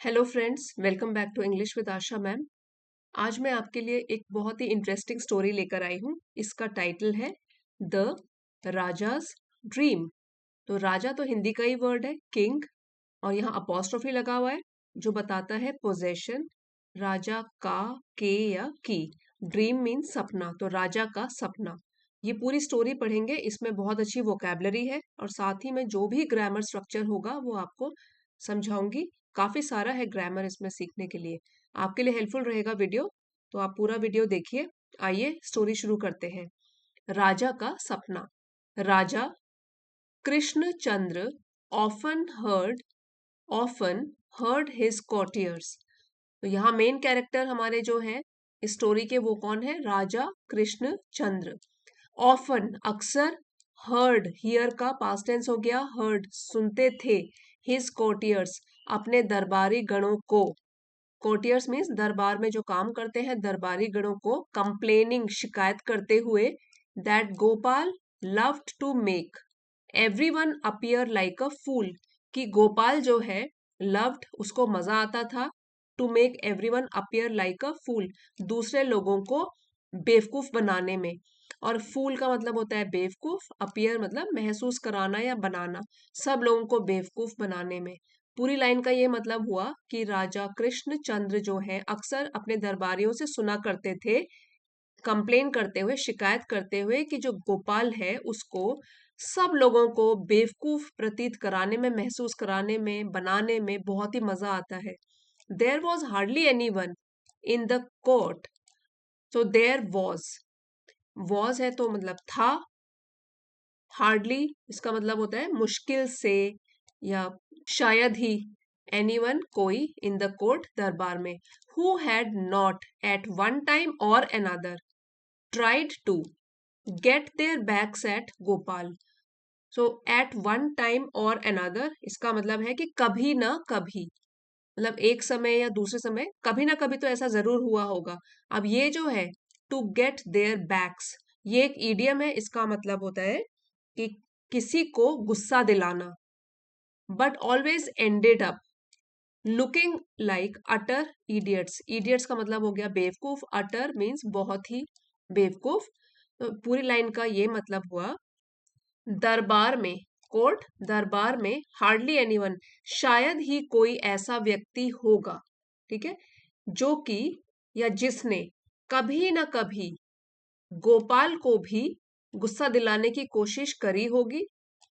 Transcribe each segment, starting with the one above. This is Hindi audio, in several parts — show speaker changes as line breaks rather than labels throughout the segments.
Hello friends, welcome back to English with Asha ma'am. आज मैं आपके लिए एक बहुत ही इंटरेस्टिंग स्टोरी लेकर आई हूँ। इसका टाइटल है द राजाज ड्रीम। तो राजा तो हिंदी का ही वर्ड है, किंग, और यहाँ अपोस्ट्रोफी लगा हुआ है जो बताता है पोजेशन, राजा का, के या की। ड्रीम मीन्स सपना, तो राजा का सपना। ये पूरी स्टोरी पढ़ेंगे, इसमें बहुत अच्छी वोकैबलरी है और साथ ही में जो भी ग्रामर स्ट्रक्चर होगा वो आपको समझाऊंगी। काफी सारा है ग्रामर इसमें सीखने के लिए। आपके लिए हेल्पफुल रहेगा वीडियो, तो आप पूरा वीडियो देखिए। आइए स्टोरी शुरू करते हैं। राजा का सपना। राजा Krishnachandra often heard often heard his courtiers। तो यहाँ मेन कैरेक्टर हमारे जो हैं इस स्टोरी के, वो कौन है? राजा कृष्णचंद्र। ऑफन अक्सर, हर्ड हियर का पास्ट टेंस हो गया, हर्ड सुनते थे, हिज courtiers अपने दरबारी गणों को। courtiers मीन्स दरबार में जो काम करते हैं, दरबारी गणों को कंप्लेनिंग शिकायत करते हुए that Gopal loved to make everyone appear like a fool, कि गोपाल जो है लव्ड उसको मजा आता था, to make everyone appear like a fool दूसरे लोगों को बेवकूफ बनाने में। और फूल का मतलब होता है बेवकूफ, अपीयर मतलब महसूस कराना या बनाना, सब लोगों को बेवकूफ बनाने में। पूरी लाइन का ये मतलब हुआ कि राजा कृष्णचंद्र जो है अक्सर अपने दरबारियों से सुना करते थे, कंप्लेन करते हुए, शिकायत करते हुए कि जो गोपाल है उसको सब लोगों को बेवकूफ प्रतीत कराने में, महसूस कराने में, बनाने में बहुत ही मजा आता है। There was hardly anyone in the court. तो देयर वॉज है तो मतलब था, हार्डली इसका मतलब होता है मुश्किल से या शायद ही, एनीवन कोई, इन द कोर्ट दरबार में, who had not at one time or another tried to get their backs at Gopal. So at one time or another इसका मतलब है कि कभी ना कभी, मतलब एक समय या दूसरे समय, कभी ना कभी तो ऐसा जरूर हुआ होगा। अब ये जो है टू गेट देयर बैक्स, ये एक ईडियम है, इसका मतलब होता है कि किसी को गुस्सा दिलाना। But always ended up looking like utter idiots. Idiots का मतलब हो गया बेवकूफ, अटर मीन्स बहुत ही बेवकूफ। तो पूरी लाइन का ये मतलब हुआ, दरबार में, कोर्ट दरबार में, हार्डली एनीवन शायद ही कोई ऐसा व्यक्ति होगा, ठीक है, जो कि या जिसने कभी ना कभी गोपाल को भी गुस्सा दिलाने की कोशिश करी होगी,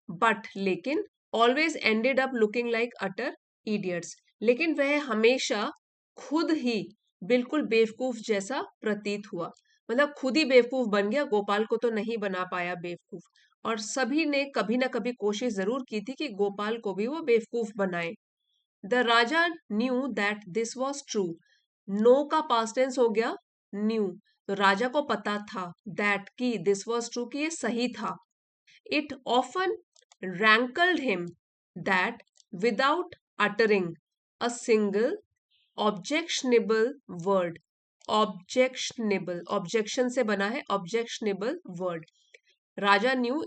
बट लेकिन always ended up looking like utter idiots, लेकिन वह हमेशा खुद ही बिल्कुल बेवकूफ जैसा प्रतीत हुआ। मतलब खुद ही बेवकूफ बन गया, गोपाल को तो नहीं बना पाया बेवकूफ। और सभी ने कभी ना कभी कोशिश जरूर की थी कि गोपाल को भी वो बेवकूफ बनाए। The Raja knew that this was true. Know का पास्ट टेंस हो गया न्यू, तो राजा को पता था दैट की दिस वॉज ट्रू, कि ये सही था। It often rankled him that without uttering a single objectionable word, objectionable objection से बना है, objectionable word, राजा न्यू,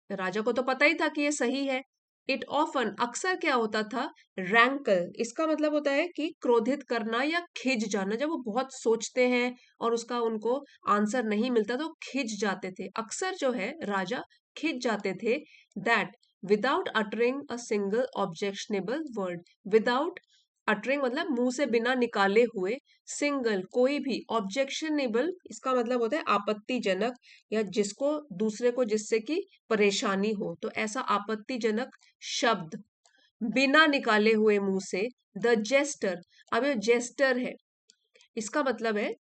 राजा को तो पता ही था कि ये सही है। इट ऑफन अक्सर क्या होता था, रैंकल इसका मतलब होता है कि क्रोधित करना या खिज जाना, जब वो बहुत सोचते हैं और उसका उनको आंसर नहीं मिलता तो खिज जाते थे, अक्सर जो है राजा खिज जाते थे। That without uttering a single objectionable word, without uttering मतलब मुंह से बिना निकाले हुए, सिंगल कोई भी, ऑब्जेक्शनेबल इसका मतलब होता है आपत्तिजनक, या जिसको दूसरे को जिससे कि परेशानी हो, तो ऐसा आपत्तिजनक शब्द बिना निकाले हुए मुंह से। द जेस्टर, अब ये जेस्टर है, इसका मतलब है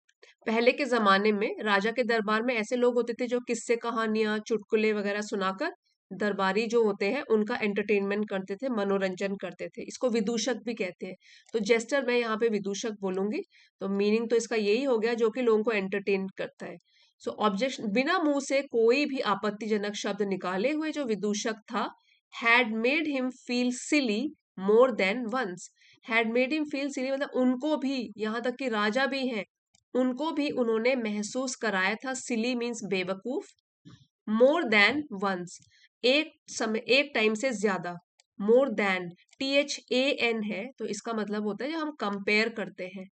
पहले के जमाने में राजा के दरबार में ऐसे लोग होते थे जो किस्से कहानियां चुटकुले वगैरह सुनाकर दरबारी जो होते हैं उनका एंटरटेनमेंट करते थे, मनोरंजन करते थे। इसको विदूषक भी कहते हैं। तो जेस्टर मैं यहाँ पे विदूषक बोलूंगी, तो मीनिंग तो इसका यही हो गया जो कि लोगों को एंटरटेन करता है। सो ऑब्जेक्शन, बिना मुंह से कोई भी आपत्तिजनक शब्द निकाले हुए जो विदूषक था, had made him feel silly more than once. Had made him feel silly मतलब उनको भी, यहाँ तक कि राजा भी हैं, उनको भी उन्होंने महसूस कराया था, सिली मीन्स बेवकूफ, मोर देन वंस एक समय, एक टाइम से ज्यादा, मोर देन, THAN है, तो इसका मतलब होता है जब हम कंपेयर करते हैं।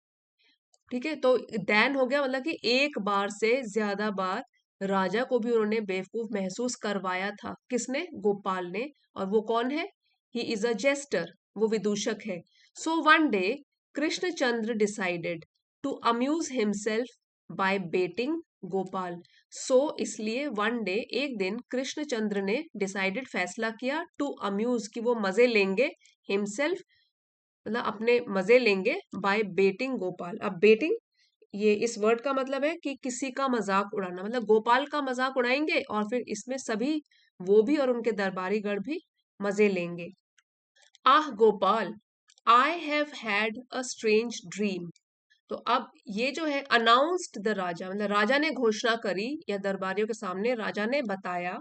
ठीक है, तो देन हो गया मतलब कि एक बार से ज्यादा बार राजा को भी उन्होंने बेवकूफ महसूस करवाया था। किसने? गोपाल ने। और वो कौन है? ही इज अ जेस्टर, वो विदूषक है। So one day Krishnachandra decided to amuse himself by baiting Gopal. So इसलिए वन डे, एक दिन कृष्णचंद्र ने डिसाइडेड, फैसला किया, टू अम्यूज, कि वो मजे लेंगे, हिमसेल्फ मतलब अपने मजे लेंगे, बाय बेटिंग गोपाल। अब बेटिंग, ये इस वर्ड का मतलब है कि किसी का मजाक उड़ाना, मतलब गोपाल का मजाक उड़ाएंगे और फिर इसमें सभी, वो भी और उनके दरबारी गण भी मजे लेंगे। Ah Gopal, I have had a strange dream. तो अब ये जो है, अनाउंस्ड द राजा, मतलब राजा ने घोषणा करी या दरबारियों के सामने राजा ने बताया।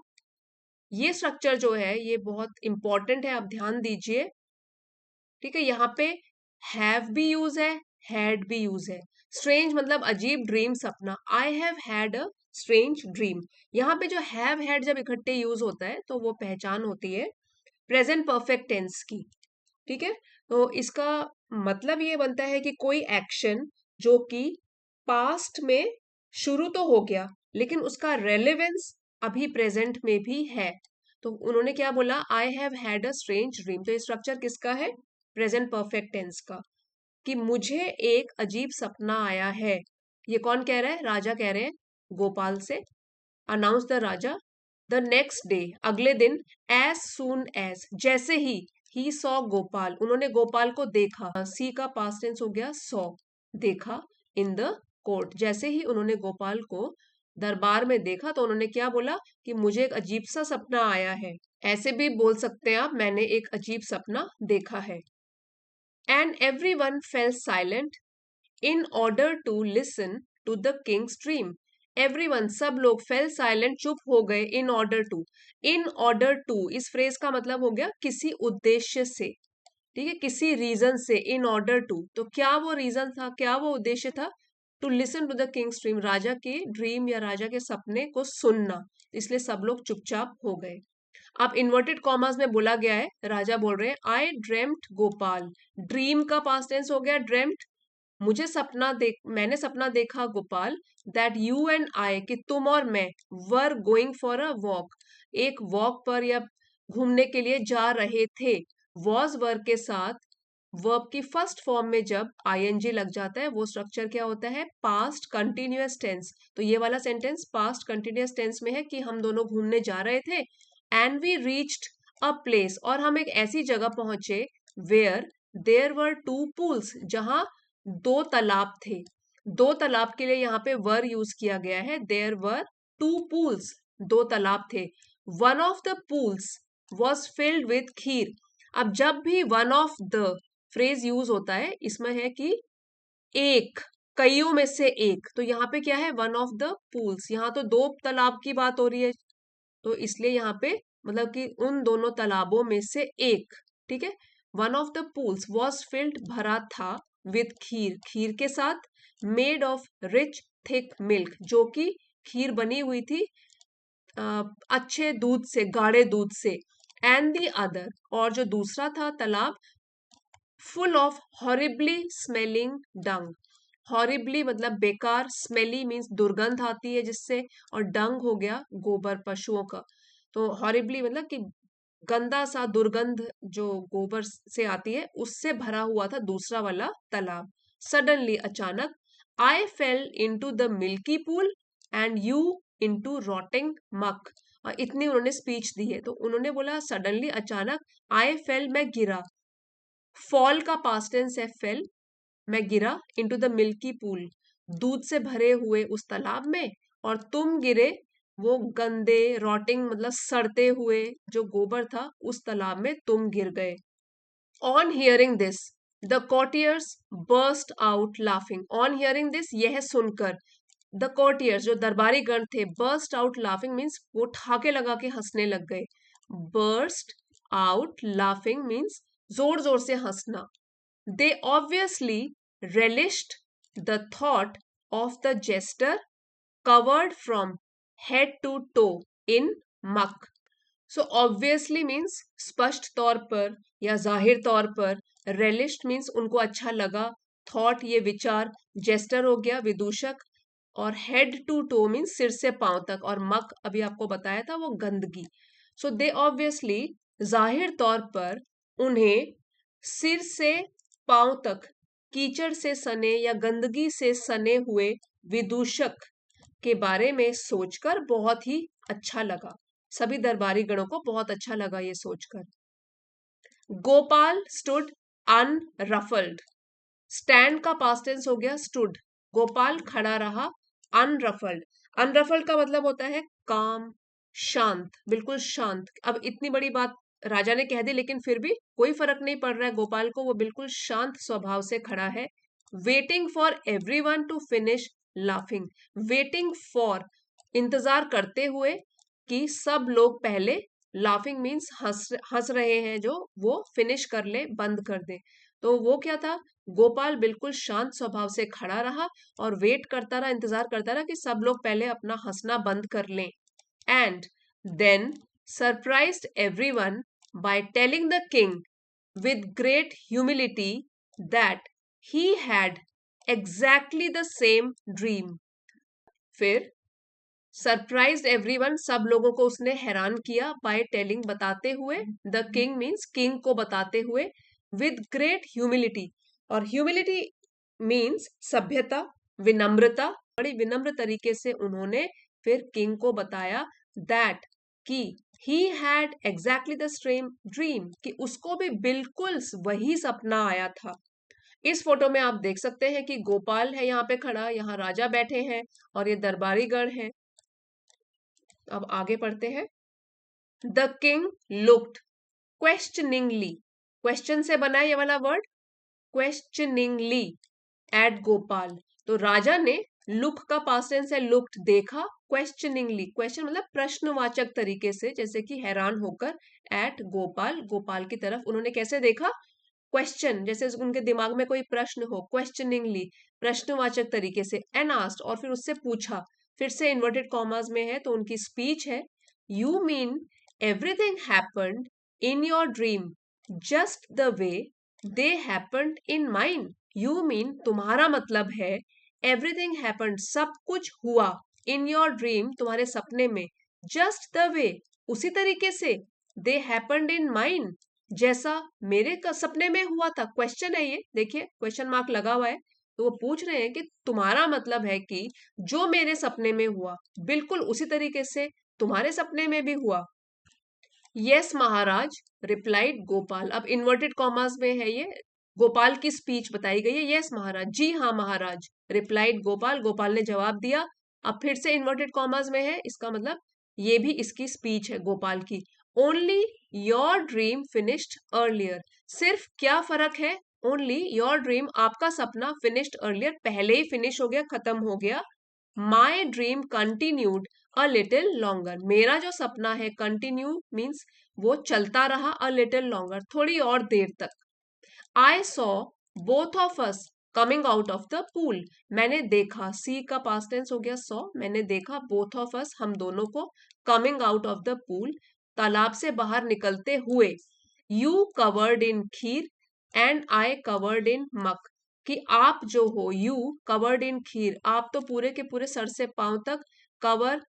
ये स्ट्रक्चर जो है ये बहुत इंपॉर्टेंट है, आप ध्यान दीजिए। ठीक है, यहाँ पे हैव भी यूज है, हैड भी यूज है। स्ट्रेंज मतलब अजीब, ड्रीम सपना। आई have had a strange dream. यहाँ पे जो हैव हैड जब इकट्ठे यूज होता है तो वो पहचान होती है प्रेजेंट परफेक्ट टेंस की। ठीक है, तो इसका मतलब ये बनता है कि कोई एक्शन जो कि पास्ट में शुरू तो हो गया लेकिन उसका रेलेवेंस अभी प्रेजेंट में भी है। तो उन्होंने क्या बोला? आई have had a strange dream. तो ये स्ट्रक्चर किसका है? प्रेजेंट परफेक्ट टेंस का, कि मुझे एक अजीब सपना आया है। ये कौन कह रहा है? राजा कह रहे हैं गोपाल से। Announce the Raja. The next day, अगले दिन, एज सून एज, जैसे ही सॉ गोपाल, उन्होंने गोपाल को देखा। सी का पास्ट टेंस हो गया सॉ, देखा। इन द कोर्ट, जैसे ही उन्होंने गोपाल को दरबार में देखा तो उन्होंने क्या बोला? कि मुझे एक अजीब सा सपना आया है। ऐसे भी बोल सकते हैं आप, मैंने एक अजीब सपना देखा है। And everyone fell silent in order to listen to the king's dream. Everyone, सब लोग, fell silent, चुप हो गए, in order to, in order to इस फ्रेज का मतलब हो गया किसी उद्देश्य से। ठीक है, किसी रीजन से, in order to। तो क्या वो रीजन था, क्या वो उद्देश्य था? To listen to the king's dream, राजा के ड्रीम या राजा के सपने को सुनना। इसलिए सब लोग चुपचाप हो गए। अब इन्वर्टेड कॉमर्स में बोला गया है, राजा बोल रहे हैं आई ड्रेम्ट गोपाल। ड्रीम का पास्ट टेंस हो गया ड्रेम्ट। मैंने सपना देखा Gopal, that you and I, कि तुम और मैं, were going for a walk, एक वॉक पर या घूमने के लिए जा रहे थे। वॉज वर्ब के साथ वर्ब की फर्स्ट फॉर्म में जब आईएनजी लग जाता है वो स्ट्रक्चर क्या होता है? Past continuous tense. तो ये वाला सेंटेंस पास्ट कंटिन्यूअस टेंस में है कि हम दोनों घूमने जा रहे थे। And we reached a place, और हम एक ऐसी जगह पहुंचे, where there were two pools, जहां दो तालाब थे। दो तालाब के लिए यहाँ पे वर यूज किया गया है। देयर वर टू पूल्स, दो तालाब थे। One of the pools was filled with kheer. अब जब भी one of the phrase use होता है इसमें है कि एक, कईयों में से एक। तो यहाँ पे क्या है? वन ऑफ द पूल्स, यहाँ तो दो तालाब की बात हो रही है, तो इसलिए यहाँ पे मतलब कि उन दोनों तालाबों में से एक। ठीक है, one of the pools was field, भरा था, विथ खीर, खीर के साथ, made of rich thick milk, जो कि खीर बनी हुई थी अच्छे दूध से, गाढ़े दूध से। एंड द अदर, और जो दूसरा था तालाब, full of horribly smelling dung. Horribly मतलब बेकार, स्मेली मीन्स दुर्गंध आती है जिससे, और डंग हो गया गोबर पशुओं का। तो हॉरिबली मतलब कि गंदा सा, दुर्गंध जो गोबर से आती है उससे भरा हुआ था दूसरा वाला तालाब। सडनली, अचानक, I fell into the milky pool and you into rotting muck. और इतनी उन्होंने स्पीच दी है, तो उन्होंने बोला सडनली, अचानक, आई फेल, मैं गिरा। फॉल का पास्ट टेंस है फेल, मैं गिरा, इनटू द मिल्की पूल, दूध से भरे हुए उस तालाब में, और तुम गिरे वो गंदे, रॉटिंग मतलब सड़ते हुए जो गोबर था उस तालाब में तुम गिर गए। On hearing this the courtiers burst out laughing। On hearing this, यह सुनकर, द courtiers जो दरबारी गण थे, burst out laughing मीन्स वो ठाके लगा के हंसने लग गए। burst out laughing मीन्स जोर जोर से हंसना। They obviously relished the thought of the jester covered from head to toe in muck। So obviously means स्पष्ट तौर पर या जाहिर तौर पर, रेलिश्ड मीन्स उनको अच्छा लगा, थॉट ये विचार, जेस्टर हो गया विदूषक, और हेड टू टो मीन्स सिर से पांव तक, और मक अभी आपको बताया था वो गंदगी। सो दे ऑब्वियसली जाहिर तौर पर उन्हें सिर से पांव तक कीचड़ से सने या गंदगी से सने हुए विदूषक के बारे में सोचकर बहुत ही अच्छा लगा। सभी दरबारी गणों को बहुत अच्छा लगा ये सोचकर। गोपाल स्टूड अनरफल्ड। स्टैंड का पास्ट टेंस हो गया स्टूड। गोपाल खड़ा रहा। अनरफल्ड, अनरफल्ड का मतलब होता है काम, शांत, बिल्कुल शांत। अब इतनी बड़ी बात राजा ने कह दी, लेकिन फिर भी कोई फर्क नहीं पड़ रहा है गोपाल को, वो बिल्कुल शांत स्वभाव से खड़ा है। Waiting for everyone to finish laughing. Waiting for, इंतजार करते हुए कि सब लोग पहले, लाफिंग मीन्स हंस रहे हैं जो, वो फिनिश कर ले, बंद कर दे। तो वो क्या था, गोपाल बिल्कुल शांत स्वभाव से खड़ा रहा और वेट करता रहा, इंतजार करता रहा कि सब लोग पहले अपना हंसना बंद कर लें। And then surprised everyone by telling the king with great humility that he had exactly the same dream. फिर सरप्राइज्ड एवरीवन, सब लोगों को उसने हैरान किया, बाय टेलिंग बताते हुए, द किंग मीन्स किंग को बताते हुए, विद ग्रेट ह्यूमिलिटी, और ह्यूमिलिटी मीन्स सभ्यता, विनम्रता, बड़ी विनम्र तरीके से उन्होंने फिर किंग को बताया दैट कि he had exactly the same dream, कि उसको भी बिल्कुल वही सपना आया था। इस फोटो में आप देख सकते हैं कि गोपाल है यहाँ पे खड़ा, यहाँ राजा बैठे हैं और ये दरबारी गण है। अब आगे पढ़ते हैं। The king looked questioningly, question से बना ये वाला वर्ड, क्वेश्चनिंगली एट गोपाल। तो राजा ने, लुक का पास्ट टेंस है लुक्ड, देखा, क्वेश्चनिंगली, क्वेश्चन मतलब प्रश्नवाचक तरीके से, जैसे कि हैरान होकर, एट गोपाल, गोपाल की तरफ उन्होंने कैसे देखा, क्वेश्चन, जैसे उनके दिमाग में कोई प्रश्न हो, क्वेश्चनिंगली, प्रश्नवाचक तरीके से, एंड आस्क्ड, और फिर उससे पूछा, फिर से इन्वर्टेड कॉमास में है तो उनकी स्पीच है, you mean everything happened in your dream just the way they happened in mine. You mean तुम्हारा मतलब है, एवरीथिंग हैपेंड सब कुछ हुआ, इन योर ड्रीम तुम्हारे सपने में, जस्ट द वे उसी तरीके से, दे हैपेंड इन माइन जैसा मेरे सपने में हुआ था। क्वेश्चन है ये, देखिए क्वेश्चन मार्क लगा हुआ है, तो वो पूछ रहे हैं कि तुम्हारा मतलब है कि जो मेरे सपने में हुआ बिल्कुल उसी तरीके से तुम्हारे सपने में भी हुआ। यस महाराज रिप्लाइड गोपाल, अब इन्वर्टेड कॉमास में है ये, गोपाल की स्पीच बताई गई है, यस महाराज, जी हाँ महाराज, रिप्लाइड गोपाल, गोपाल ने जवाब दिया। अब फिर से इन्वर्टेड कॉमास में है, इसका मतलब ये भी इसकी स्पीच है गोपाल की। Only your dream finished earlier, सिर्फ क्या फर्क है, ओनली योर ड्रीम, आपका सपना, फिनिश्ड अर्लियर, पहले ही फिनिश हो गया, खत्म हो गया। My dream continued a little longer, मेरा जो सपना है, कंटिन्यू मीन्स वो चलता रहा, अ लिटिल लॉन्गर, थोड़ी और देर तक। I saw both of us coming out of the pool, मैंने देखा, सी का पास्ट टेंस हो गया सॉ, मैंने देखा, बोथ ऑफ अस हम दोनों को, coming out of the pool तालाब से बाहर निकलते हुए, you covered in kheer and I covered in मक, कि आप जो हो, यू कवर्ड इन खीर, आप तो पूरे के पूरे सर से पांव तक कवर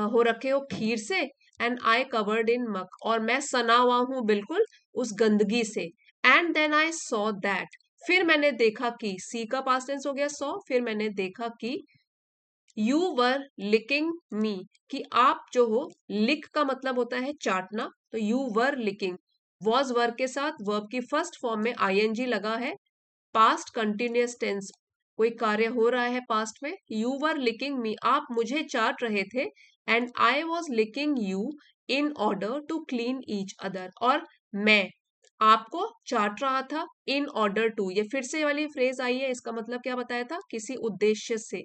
हो रखे हो खीर से, एंड आई कवर्ड इन मक, और मैं सना हुआ हूं बिल्कुल उस गंदगी से। And then I saw that, फिर मैंने देखा कि, सी का पास्ट टेंस हो गया सॉ, फिर मैंने देखा कि, यू वर लिकिंग मी, कि आप जो हो, लिक का मतलब होता है चाटना, तो you were licking, was verb के साथ वर्ब की फर्स्ट फॉर्म में आईएनजी लगा है, पास्ट कंटिन्यूअस टेंस, कोई कार्य हो रहा है पास्ट में, यू वर लिकिंग मी, आप मुझे चाट रहे थे, and I was licking you in order to clean each other, और मैं आपको चाट रहा था, इन ऑर्डर टू, ये फिर से वाली फ्रेज आई है, इसका मतलब क्या बताया था, किसी उद्देश्य से,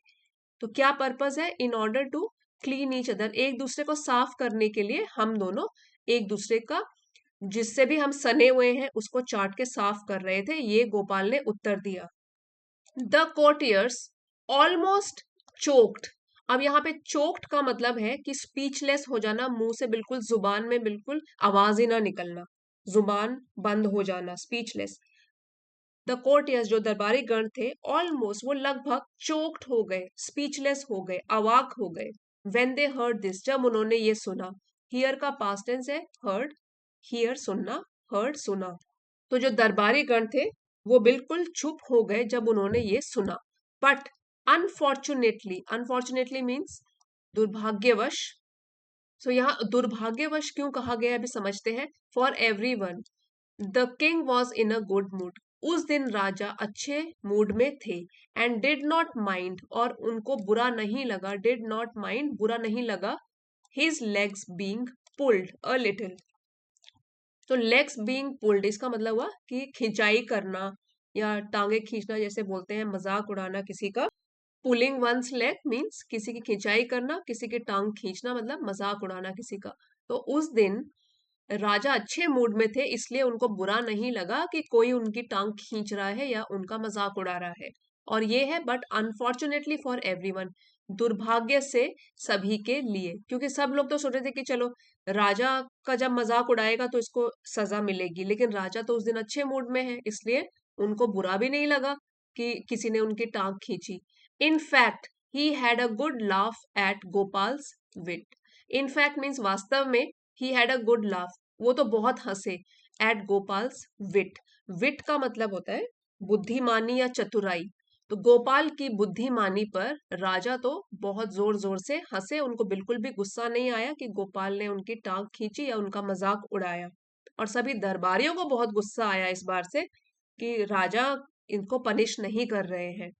तो क्या पर्पस है, in order to clean each other, एक दूसरे को साफ करने के लिए हम दोनों एक दूसरे का, जिससे भी हम सने हुए हैं उसको चाट के साफ कर रहे थे, ये गोपाल ने उत्तर दिया। द कोर्टियर्स ऑलमोस्ट चोक्ड अब यहाँ पे चोक्ड का मतलब है कि स्पीचलेस हो जाना, मुंह से बिल्कुल जुबान में बिल्कुल आवाज ही ना निकलना, जुबान बंद हो जाना, स्पीचलेस। द कोर्टियर्स जो दरबारी गण थे, ऑलमोस्ट वो लगभग चोक्ड हो गए, स्पीचलेस हो गए, अवाक हो गए। व्हेन दे हर्ड दिस, जब उन्होंने ये सुना। हियर का पास्ट टेंस है हर्ड, हियर सुनना, हर्ड सुना। तो जो दरबारी गण थे वो बिल्कुल चुप हो गए जब उन्होंने ये सुना। बट अनफॉर्चुनेटली, अनफॉर्चुनेटली मीन्स दुर्भाग्यवश। सो यहाँ दुर्भाग्यवश क्यों कहा गया अभी समझते हैं। For every one, the king was in a good mood, उस दिन राजा अच्छे मूड में थे। एंड डिड नॉट माइंड, और उनको बुरा नहीं लगा, डिड नॉट माइंड बुरा नहीं लगा, his legs being pulled a little. तो लेग्स बीइंग पुल्ड इसका मतलब हुआ कि खिंचाई करना या टांगे खींचना, जैसे बोलते हैं मजाक उड़ाना किसी का। पुलिंग वंस लेग मीन्स किसी की खिंचाई करना, किसी की टांग खींचना मतलब मजाक उड़ाना किसी का। तो उस दिन राजा अच्छे मूड में थे, इसलिए उनको बुरा नहीं लगा कि कोई उनकी टांग खींच रहा है या उनका मजाक उड़ा रहा है। और ये है बट अनफॉर्चुनेटली फॉर एवरीवन, दुर्भाग्य से सभी के लिए, क्योंकि सब लोग तो सोच रहे थे कि चलो राजा का जब मजाक उड़ाएगा तो इसको सजा मिलेगी, लेकिन राजा तो उस दिन अच्छे मूड में है, इसलिए उनको बुरा भी नहीं लगा कि किसी ने उनकी टांग खींची। In fact he had a good laugh at Gopal's wit. In fact means वास्तव में, he had a good laugh, वो तो बहुत हंसे, एट गोपाल्स विट। विट का मतलब होता है बुद्धिमानी या चतुराई। तो गोपाल की बुद्धिमानी पर राजा तो बहुत जोर जोर से हंसे, उनको बिल्कुल भी गुस्सा नहीं आया कि गोपाल ने उनकी टांग खींची या उनका मजाक उड़ाया। और सभी दरबारियों को बहुत गुस्सा आया इस बार से कि राजा इनको पनिश नहीं कर रहे हैं,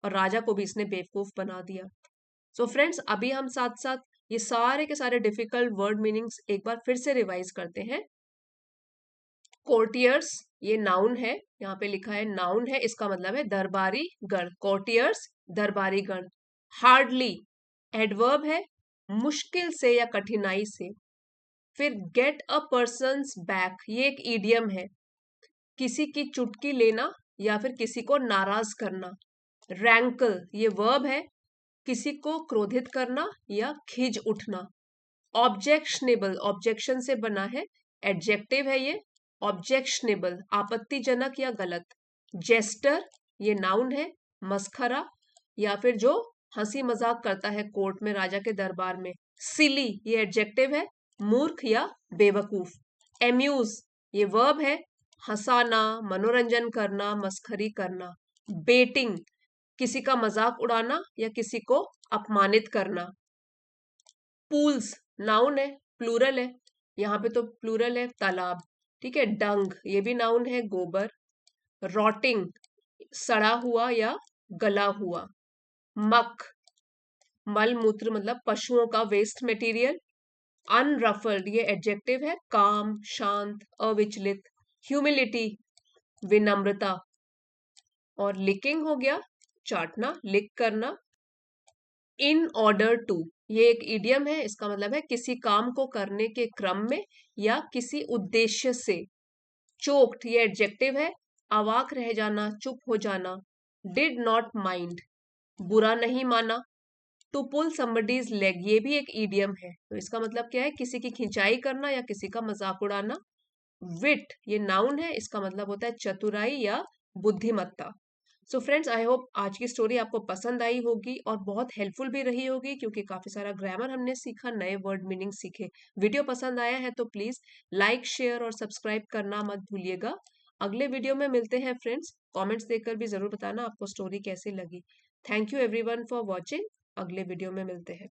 और राजा को भी इसने बेवकूफ बना दिया। सो फ्रेंड्स, अभी हम साथ साथ ये सारे के सारे डिफिकल्ट वर्ड मीनिंग्स एक बार फिर से रिवाइज करते हैं। कोर्टियर्स ये नाउन है, यहाँ पे लिखा है नाउन है, इसका मतलब है दरबारी गण, कोर्टियर्स दरबारी गण। हार्डली एडवर्ब है, मुश्किल से या कठिनाई से। फिर गेट अ पर्सन्स बैक, ये एक ईडियम है, किसी की चुटकी लेना या फिर किसी को नाराज करना। रैंकल ये वर्ब है, किसी को क्रोधित करना या खिज उठना। ऑब्जेक्शनेबल ऑब्जेक्शन से बना है, एडजेक्टिव है ये। ऑब्जेक्शनेबल आपत्तिजनक या गलत। जेस्टर ये नाउन है, मस्खरा या फिर जो हंसी मजाक करता है कोर्ट में राजा के दरबार में। सिली ये एडजेक्टिव है, मूर्ख या बेवकूफ। एम्यूज ये वर्ब है, हंसाना, मनोरंजन करना, मस्खरी करना। बेटिंग किसी का मजाक उड़ाना या किसी को अपमानित करना। पूल्स नाउन है, प्लूरल है, यहाँ पे तो प्लूरल है तालाब, ठीक है। डंग ये भी नाउन है, गोबर। रॉटिंग सड़ा हुआ या गला हुआ। मक मल मूत्र मतलब पशुओं का वेस्ट मटेरियल। अनरफल्ड ये एडजेक्टिव है, काम, शांत, अविचलित। ह्यूमिलिटी विनम्रता। और लिकिंग हो गया चाटना, लिक करना। इन ऑर्डर टू ये एक इडियम है, इसका मतलब है किसी काम को करने के क्रम में या किसी उद्देश्य से। चोक्ड ये एडजेक्टिव है, अवाक रह जाना, चुप हो जाना। डिड नॉट माइंड बुरा नहीं माना। टू पुल समबडीज लेग ये भी एक इडियम है, तो इसका मतलब क्या है, किसी की खिंचाई करना या किसी का मजाक उड़ाना। विट ये नाउन है, इसका मतलब होता है चतुराई या बुद्धिमत्ता। सो फ्रेंड्स, आई होप आज की स्टोरी आपको पसंद आई होगी और बहुत हेल्पफुल भी रही होगी, क्योंकि काफी सारा ग्रामर हमने सीखा, नए वर्ड मीनिंग सीखे। वीडियो पसंद आया है तो प्लीज लाइक, शेयर और सब्सक्राइब करना मत भूलिएगा। अगले वीडियो में मिलते हैं फ्रेंड्स, कमेंट्स देकर भी जरूर बताना आपको स्टोरी कैसी लगी। Thank you everyone for watching, अगले वीडियो में मिलते हैं।